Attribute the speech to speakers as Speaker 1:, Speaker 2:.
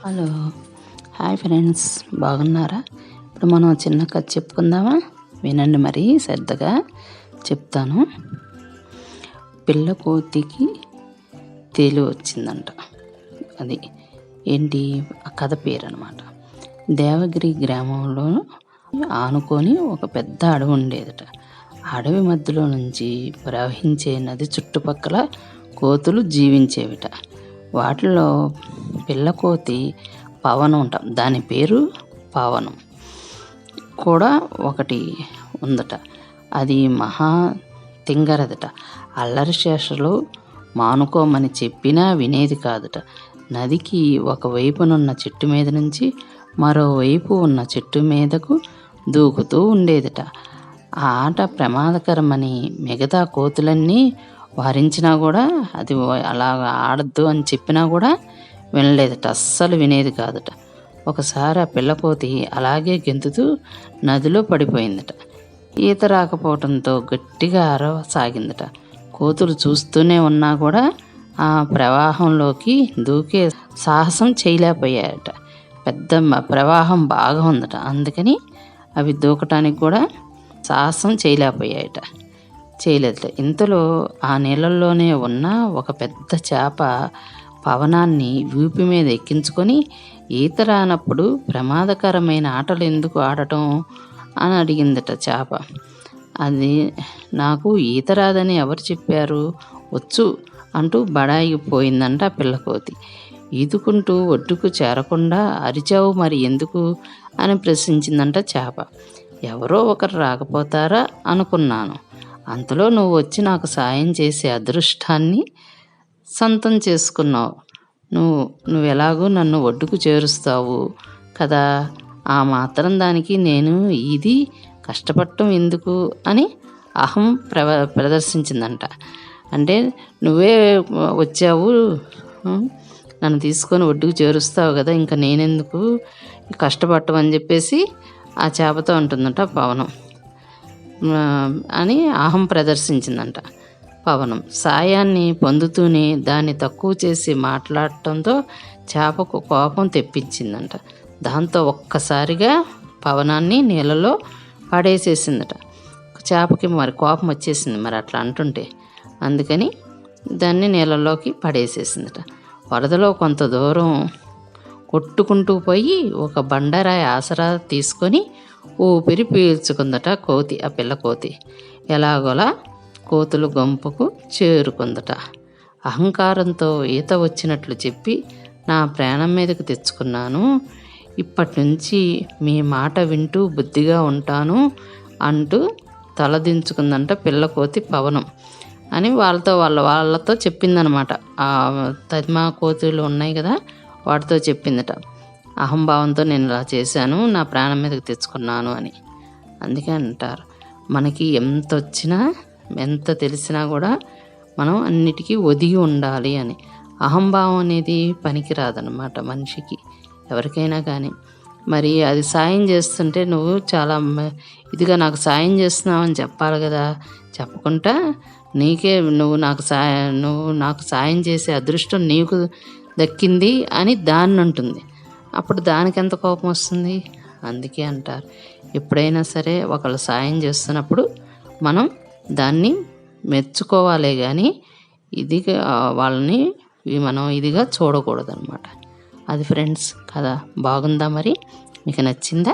Speaker 1: Hello, hi friends, బాగున్నారా? ఇప్పుడు మనం చిన్న కథ చెప్పుకుందామా? వినండి, మరి శ్రద్ధగా చెప్తాను. పిల్ల కోతికి తెలివి వచ్చిందంట. అది ఏంటి ఆ కథ పేరు అనమాట. దేవగిరి గ్రామంలో ఆనుకొని ఒక పెద్ద అడవి ఉండేదట. అడవి మధ్యలో నుంచి ప్రవహించే నది చుట్టుపక్కల కోతులు జీవించేవిట. వాటిలో పిల్లకోతి పవనం ఉంటాం, దాని పేరు పవనం కూడా ఒకటి ఉందట. అది మహా తింగరదట. అల్లరి శేషలు మానుకోమని చెప్పినా వినేది కాదట. నదికి ఒకవైపునున్న చెట్టు మీద నుంచి మరోవైపు ఉన్న చెట్టు మీదకు దూకుతూ ఉండేదట. ఆ ఆట ప్రమాదకరమని మిగతా కోతులన్నీ వారించినా కూడా అది అలా ఆడద్దు అని చెప్పినా కూడా వినలేదట, అస్సలు వినేది కాదట. ఒకసారి ఆ పిల్లకోతి అలాగే గెంతుతూ నదిలో పడిపోయిందట. ఈత రాకపోవడంతో గట్టిగా అరవసాగిందట. కోతులు చూస్తూనే ఉన్నా కూడా ఆ ప్రవాహంలోకి దూకే సాహసం చేయలేకపోయాయట. పెద్ద ప్రవాహం బాగా ఉందట, అందుకని అవి దూకటానికి కూడా సాహసం చేయలేదట. ఇంతలో ఆ నీళ్ళల్లోనే ఉన్న ఒక పెద్ద చేప పవనాన్ని వీపు మీద ఎక్కించుకొని, ఈత రానప్పుడు ప్రమాదకరమైన ఆటలు ఎందుకు ఆడటం అని అడిగిందట చేప. అది నాకు ఈత రాదని ఎవరు చెప్పారు, వచ్చు అంటూ బడాయిపోయిందంట పిల్లకోతి. ఈదుకుంటూ ఒడ్డుకు చేరకుండా అరిచావు మరి ఎందుకు అని ప్రశ్నించిందంట చేప. ఎవరో ఒకరు రాకపోతారా అనుకున్నాను, అంతలో నువ్వు వచ్చి నాకు సాయం చేసే అదృష్టాన్ని సొంతం చేసుకున్నావు. నువ్వు ఎలాగో నన్ను ఒడ్డుకు చేరుస్తావు కదా, ఆ మాత్రం దానికి నేను ఇది కష్టపడటం ఎందుకు అని అహం ప్రదర్శించిందంట. అంటే నువ్వే వచ్చావు, నన్ను తీసుకొని ఒడ్డుకు చేరుస్తావు కదా, ఇంకా నేనెందుకు కష్టపడటం అని చెప్పేసి ఆ చేపతో ఉంటుందంట పవనం అని అహం ప్రదర్శించిందంట. పవనం సాయాన్ని పొందుతూనే దాన్ని తక్కువ చేసి మాట్లాడటంతో చేపకు కోపం తెప్పించిందంట. దాంతో ఒక్కసారిగా పవనాన్ని నీళ్ళలో పడేసేసిందట. చేపకి మరి కోపం వచ్చేసింది, మరి అట్లా అంటుంటే, అందుకని దాన్ని నీళ్ళలోకి పడేసేసిందట. వరదలో కొంత దూరం కొట్టుకుంటూ పోయి ఒక బండరాయి ఆసరా తీసుకొని ఊపిరి పీల్చుకుందట కోతి. ఆ పిల్ల కోతి ఎలాగోలా కోతులు గుంపుకు చేరుకుందట. అహంకారంతో ఈత వచ్చినట్లు చెప్పి నా ప్రాణం మీదకు తెచ్చుకున్నాను, ఇప్పటి నుంచి మీ మాట వింటూ బుద్ధిగా ఉంటాను అంటూ తలదించుకుందంట పిల్లకోతి పవనం అని వాళ్ళతో చెప్పిందనమాట. ఆ తదిమా కోతులు ఉన్నాయి కదా, వాటితో చెప్పిందట. అహంభావంతో నేను ఇలా చేశాను, నా ప్రాణం మీదకి తెచ్చుకున్నాను అని. అందుకే అంటారు, మనకి ఎంత వచ్చినా ఎంత తెలిసినా కూడా మనం అన్నిటికీ ఒదిగి ఉండాలి అని. అహంభావం అనేది పనికిరాదనమాట మనిషికి, ఎవరికైనా కానీ. మరి అది సాయం చేస్తుంటే నువ్వు చాలా ఇదిగా నాకు సాయం చేస్తున్నావు అని చెప్పాలి కదా, చెప్పకుండా నువ్వు నాకు సాయం చేసే అదృష్టం నీకు దక్కింది అని దాన్ని అంటుంది. అప్పుడు దానికి ఎంత కోపం వస్తుంది. అందుకే అంటారు, ఎప్పుడైనా సరే ఒకళ్ళు సాయం చేస్తున్నప్పుడు మనం దాన్ని మెచ్చుకోవాలే కానీ వాళ్ళని మనం ఇదిగా చూడకూడదు అనమాట. అది ఫ్రెండ్స్ కదా, బాగుందా? మరి మీకు నచ్చిందా?